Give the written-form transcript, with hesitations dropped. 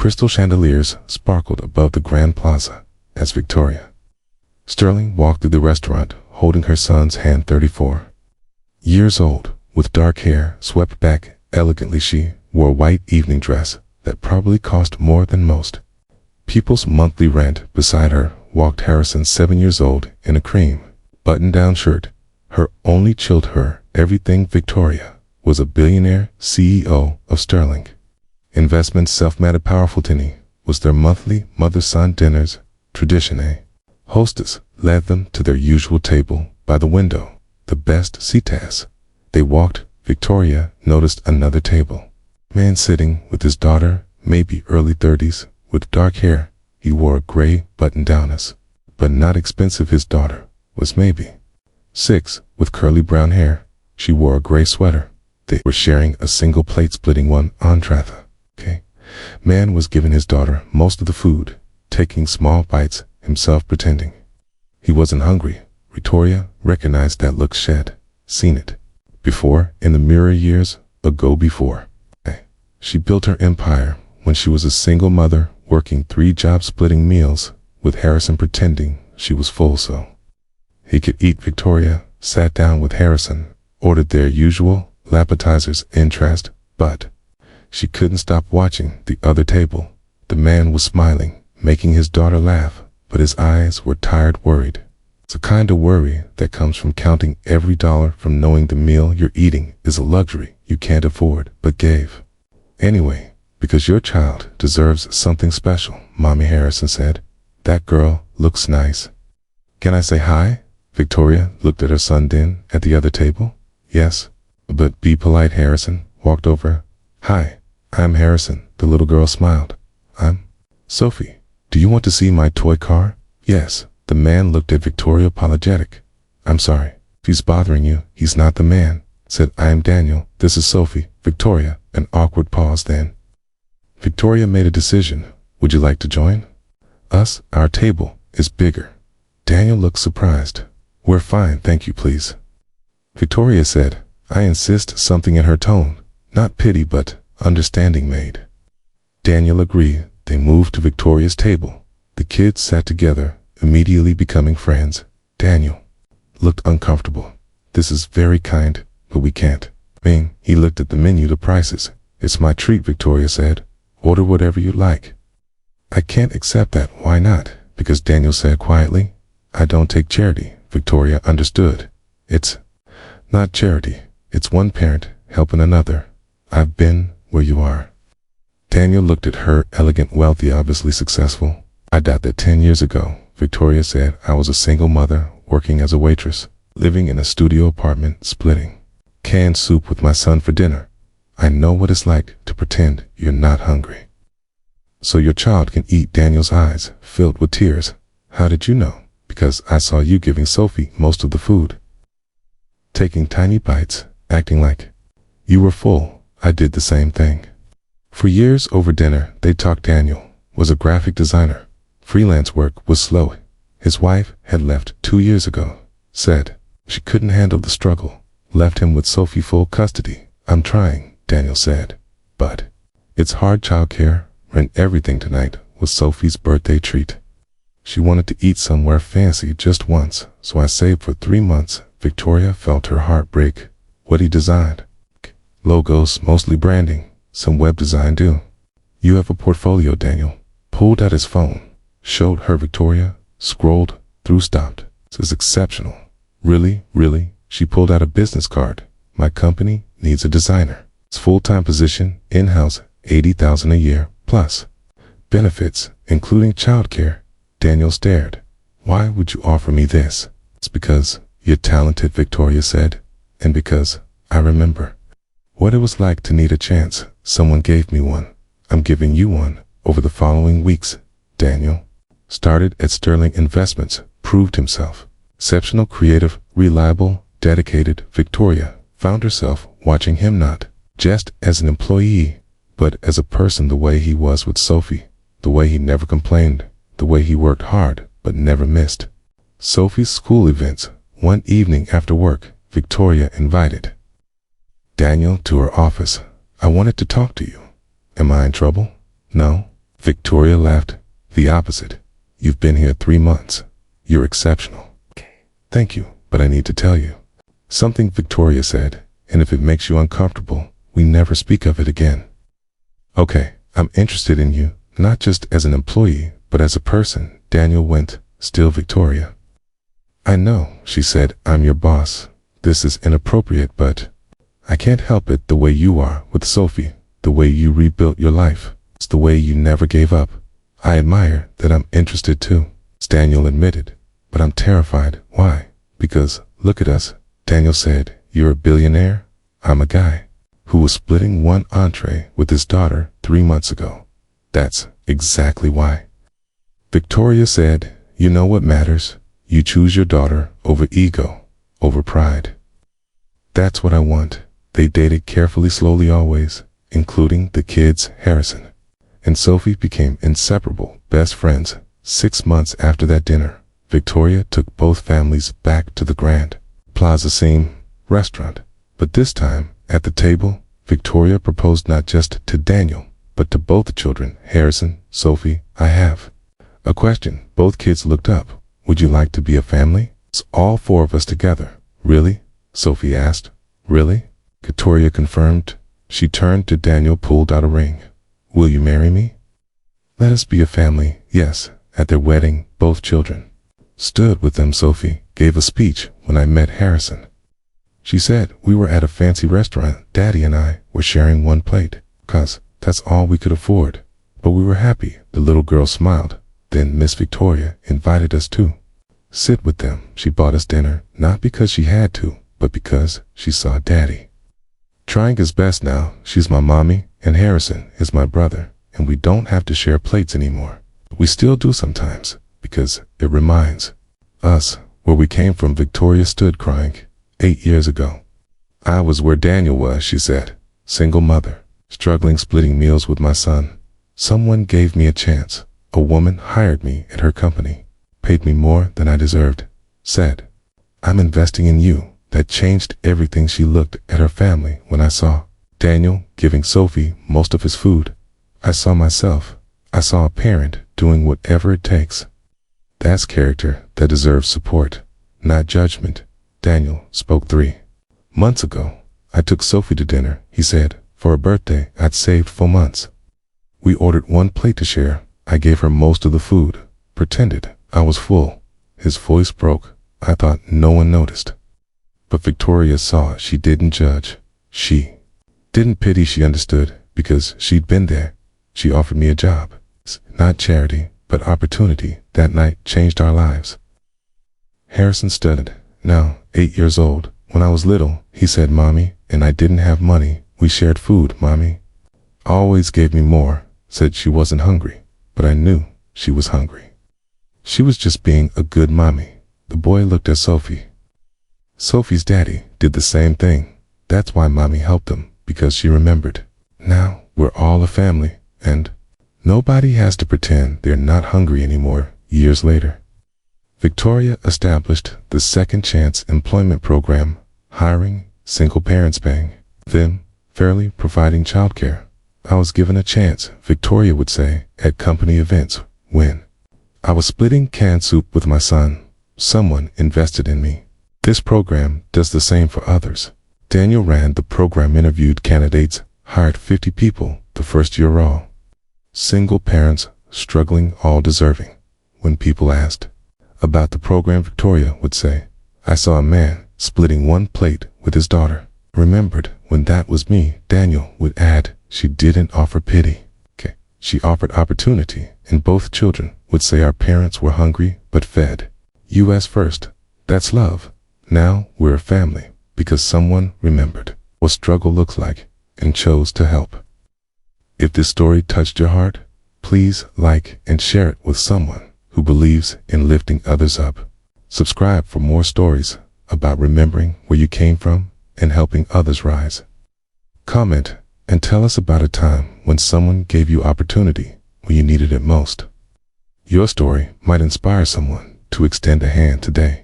Crystal chandeliers sparkled above the grand plaza as Victoria Sterling walked through the restaurant holding her son's hand. 34 years old, with dark hair swept back elegantly. She wore a white evening dress that probably cost more than most people's monthly rent. Beside her walked Harrison, 7 years old, in a cream button-down shirt. Her only chilled her everything. Victoria was a billionaire CEO of Sterling Investments. Self-made powerful. Tinny was their monthly mother-son dinners tradition. A hostess led them to their usual table by the window, the best seat. As they walked, Victoria noticed another table. Man sitting with his daughter, maybe early 30s, with dark hair. He wore a gray button-down, but not expensive. His daughter was maybe 6, with curly brown hair. She wore a gray sweater. They were sharing a single plate, splitting one entree. Man was giving his daughter most of the food, taking small bites himself, pretending he wasn't hungry. Victoria recognized that look. She'd seen it before in the mirror years ago. Before she built her empire when she was a single mother, working 3 jobs, splitting meals with Harrison, pretending she was full so he could eat. Victoria sat down with Harrison, ordered their usual appetizers, interest, but she couldn't stop watching the other table. The man was smiling, making his daughter laugh, but his eyes were tired, worried. It's a kind of worry that comes from counting every dollar, from knowing the meal you're eating is a luxury you can't afford but gave anyway, because your child deserves something special. Mommy, Harrison said. That girl looks nice. Can I say hi? Victoria looked at her son. Then at the other table. Yes, but be polite. Harrison walked over. Hi, I'm Harrison. The little girl smiled. I'm Sophie. Do you want to see my toy car? Yes. The man looked at Victoria, apologetic. I'm sorry. If he's bothering you, he's not the man. Said, I am Daniel. This is Sophie. Victoria, an awkward pause. Then Victoria made a decision. Would you like to join us? Our table is bigger. Daniel looked surprised. We're fine, thank you, please. Victoria said. I insist, something in her tone, not pity but understanding, made Daniel agree. They moved to Victoria's table. The kids sat together, immediately becoming friends. Daniel looked uncomfortable. This is very kind, but we can't. He looked at the menu, the prices. It's my treat, Victoria said. Order whatever you like. I can't accept that. Why not? Because Daniel said quietly. I don't take charity. Victoria understood. It's not charity. It's one parent helping another. I've been where you are. Daniel looked at her, elegant, wealthy, obviously successful. I doubt that 10 years ago, Victoria said, I was a single mother, working as a waitress, living in a studio apartment, splitting canned soup with my son for dinner. I know what it's like to pretend you're not hungry so your child can eat. Daniel's eyes filled with tears. How did you know? Because I saw you giving Sophie most of the food, taking tiny bites, acting like you were full. I did the same thing. For years over dinner, they talked. Daniel was a graphic designer. Freelance work was slow. His wife had left 2 years ago. Said she couldn't handle the struggle. Left him with Sophie, full custody. I'm trying, Daniel said. But it's hard. Childcare, rent, everything. Tonight was Sophie's birthday treat. She wanted to eat somewhere fancy just once, so I saved for 3 months. Victoria felt her heart break. What he designed? Logos, mostly branding, some web design. Do you have a portfolio? Daniel pulled out his phone, showed her. Victoria scrolled through, stopped. This is exceptional. Really? She pulled out a business card. My company needs a designer. It's full-time position, in-house, $80,000 a year, plus benefits, including childcare. Daniel stared. Why would you offer me this? It's because you're talented, Victoria said, and because I remember what it was like to need a chance. Someone gave me one. I'm giving you one. Over the following weeks, Daniel started at Sterling Investments, proved himself exceptional, creative, reliable, dedicated. Victoria found herself watching him not just as an employee, but as a person. The way he was with Sophie, the way he never complained, the way he worked hard but never missed Sophie's school events. One evening after work, Victoria invited Daniel to her office. I wanted to talk to you. Am I in trouble? No. Victoria laughed. The opposite. You've been here 3 months. You're exceptional. Thank you, but I need to tell you something, Victoria said, and if it makes you uncomfortable, we never speak of it again. Okay, I'm interested in you, not just as an employee, but as a person, Daniel went, still Victoria. I know, she said, I'm your boss. This is inappropriate, but I can't help it the way you are with Sophie, the way you rebuilt your life. It's the way you never gave up. I admire that. I'm interested too, Daniel admitted, but I'm terrified. Why? Because, look at us, Daniel said. You're a billionaire. I'm a guy who was splitting one entree with his daughter 3 months ago. That's exactly why. Victoria said, you know what matters? You choose your daughter over ego, over pride. That's what I want. They dated carefully, slowly, always, including the kids. Harrison and Sophie became inseparable best friends. 6 months after that dinner, Victoria took both families back to the Grand Plaza same restaurant. But this time, at the table, Victoria proposed not just to Daniel, but to both the children. Harrison, Sophie, I have a question. Both kids looked up. Would you like to be a family? It's all 4 of us together. Really? Sophie asked. Really? Victoria confirmed. She turned to Daniel, pulled out a ring. Will you marry me? Let us be a family. Yes. At their wedding, both children stood with them. Sophie gave a speech when I met Harrison. She said, we were at a fancy restaurant. Daddy and I were sharing one plate, 'cause that's all we could afford. But we were happy. The little girl smiled. Then Miss Victoria invited us to sit with them. She bought us dinner, not because she had to, but because she saw Daddy trying his best. Now she's my mommy and Harrison is my brother, and we don't have to share plates anymore. We still do sometimes, because it reminds us where we came from. Victoria stood crying. 8 years ago, I was where Daniel was, she said. Single mother, struggling, splitting meals with my son. Someone gave me a chance. A woman hired me at her company, paid me more than I deserved, said, I'm investing in you. That changed everything. She looked at her family. When I saw Daniel giving Sophie most of his food, I saw myself. I saw a parent doing whatever it takes. That's character that deserves support, not judgment. Daniel spoke 3 months ago. I took Sophie to dinner, he said, for her birthday. I'd saved 4 months. We ordered one plate to share. I gave her most of the food, pretended I was full. His voice broke. I thought no one noticed. But Victoria saw. She didn't judge. She didn't pity. She understood, because she'd been there. She offered me a job. Not charity, but opportunity. That night changed our lives. Harrison studied, now 8 years old. When I was little, he said, Mommy, and I didn't have money. We shared food. Mommy always gave me more. Said she wasn't hungry, but I knew she was hungry. She was just being a good mommy. The boy looked at Sophie. Sophie's daddy did the same thing. That's why Mommy helped them, because she remembered. Now we're all a family, and nobody has to pretend they're not hungry anymore. Years later, Victoria established the Second Chance Employment Program, hiring single parents, paying them fairly, providing childcare. I was given a chance, Victoria would say, at company events. When I was splitting canned soup with my son, someone invested in me. This program does the same for others. Daniel ran the program, interviewed candidates, hired 50 people the first year, all single parents, struggling, all deserving. When people asked about the program, Victoria would say, I saw a man splitting one plate with his daughter. Remembered when that was me. Daniel would add, she didn't offer pity. She offered opportunity, and both children would say our parents were hungry but fed us first. That's love. Now we're a family because someone remembered what struggle looks like and chose to help. If this story touched your heart, please like and share it with someone who believes in lifting others up. Subscribe for more stories about remembering where you came from and helping others rise. Comment and tell us about a time when someone gave you opportunity when you needed it most. Your story might inspire someone to extend a hand today.